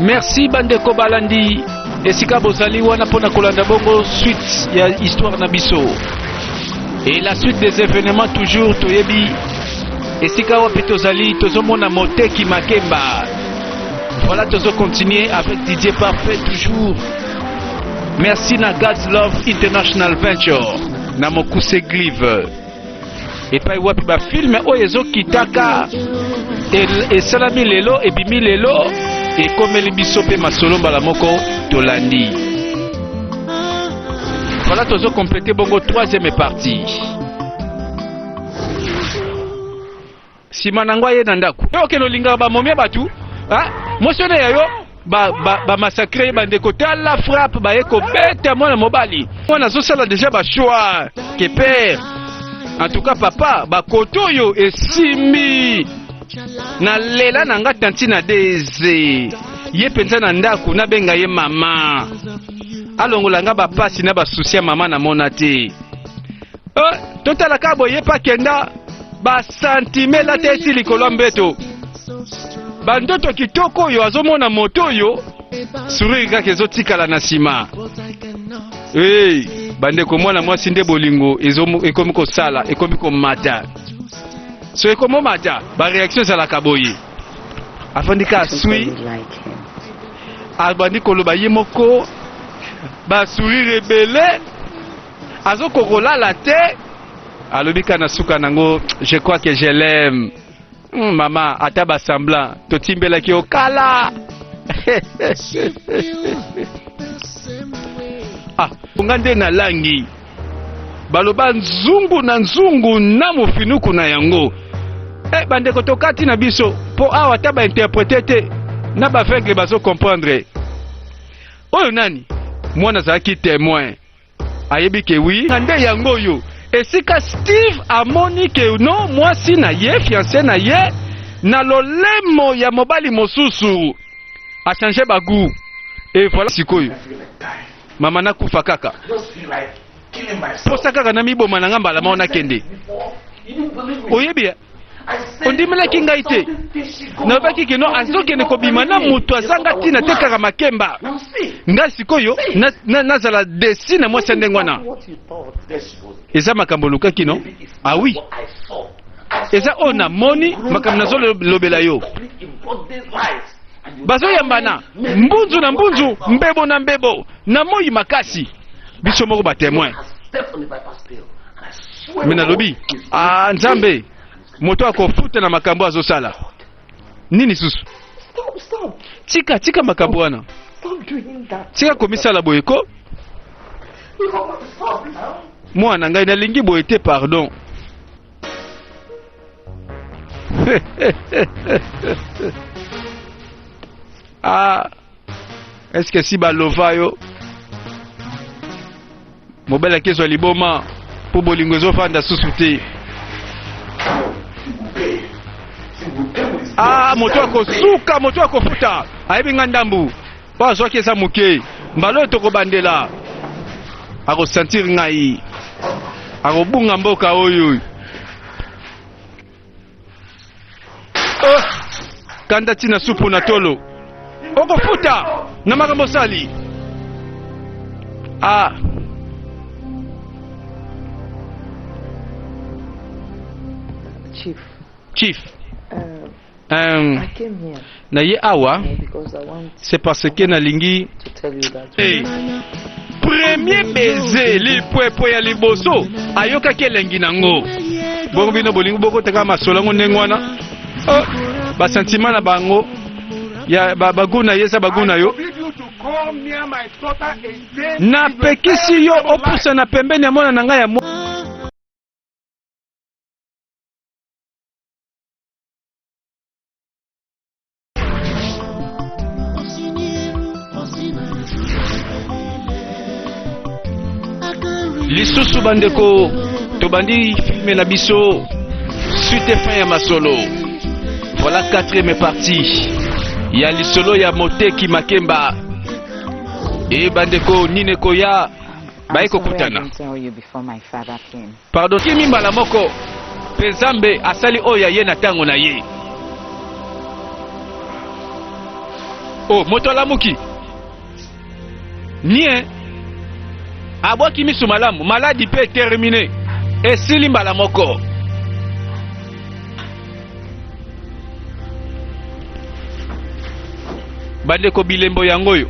Merci bandeko balandi. Esika bozali wana pona kolanda bongo suite ya histoire na biso. Et la suite des événements toujours toyebi. Esika wapi tozali tozomona Moteki Makemba. Voilà, tozo continuer avec Didier Parfait toujours. Merci na God's Love International Venture na Mokuse Glive. Et pa wapi ba film oyo ezokitaka et salami lelo et bimi lelo et komeli biso pe masolo mbala moko tolandi. Voilà, tozo compléter bongo troisième partie. Simanangwa ye nandaku. Yo keno linga ba momia batu. Ah, motionné yo ba massacrer ba ndekota la frappe ba eko beta mwana mobali. Mwana zo sala déjà ba choix que père. En tout cas papa ba kotoyo esimi. Na lela nanga tantina deze. Ye penza na ndaku na benga ye mama. Alongolanga ba pasi na ba souci ya mama na monate. Totala kabo ye pa kenda ba santimela te esi likolo mbeto. Bandoto kitoko yo azomona moto yo sourire kaka ezotikala na sima. Hey, bandeko mwana mwasi nde bolingo ekomi kosala ekomi komata. So ekomo mata ba réaction ezalaka boye. Afandika asui abandi koloba ye moko ba sourire ebele azokokolala te alobika na suka nango. Je crois que je l'aime. Maman, ataba semblant, totimbela ki okala. Ah, ngande na langi. Baloba nzungu na nzungu na mofinuku na yango. Bandeko tokati na biso po awa taba interpréter na ba fenge bazo comprendre. Oyo nani? Mwana zaki témoin. Ayebi ke oui, ngande yango yo. Esika Steve amoni ke no mwasi na ye fiancé na ye na lolemo ya mobali mosusu a changé bagu. Et voilà sikoyo mama na kufa kaka posa kaka na miboma na ngamba la maona kende oyebi ondimela kinga ite na baki keno azokene kobima na mutu azanga tina te kaka makemba nga sikoyo nazala desi na mwasi ndengwana. Eza makambo luka kino? Ah oui. Eza ona moni makambo nazo lobela yo. Bazo yambana mbunzu na mbunzu, mbebo na mbebo na moyi makasi. Biso moko ba témoin. Mina lobi. Ah Nzambe. Moto akofuta na makambo azosala. Nini susu? Tika makambo wana. Tika komisala boyeko. Mwana ngai nalingi boye te pardon. Ah, est-ce que si balova yo mobela kezo liboma po bolingo ezofanda susu te. Ah, moto akosuka, moto akofuta. Ayebi ngandambu. Ba zwa kesa muke. Mbalo toko bandela. Ako sentir ngai. Ako bunga mboka oyo. Oh, kanda tina supu na tolo. Oko futa na makambo sali. Ah. Chief. I came here na ye awa because I want c'est parce que nalingi to tell you that hey, premier baiser lipwepo ya liboso ayoka kelengi nango bongo bino bolingo boko teka masolango ndengwana oh, ba sentiment na bango ya baguna yesa baguna yo na pekisi yo opusa na pembeni ya mwana nanga ya lisusu bandeko tobandi filme na biso suite fin ya masolo. Voilà quatrième partie ya lisolo ya Moteki Makemba e bandeko nine koya baiko kutana. Pardon kimi mbala moko pezambe asali oya ye na tango na ye. Oh, moto alamuki nie abwaki miso malamu, maladi pe terminé esili mbala moko. Bandeko bilembo yango yo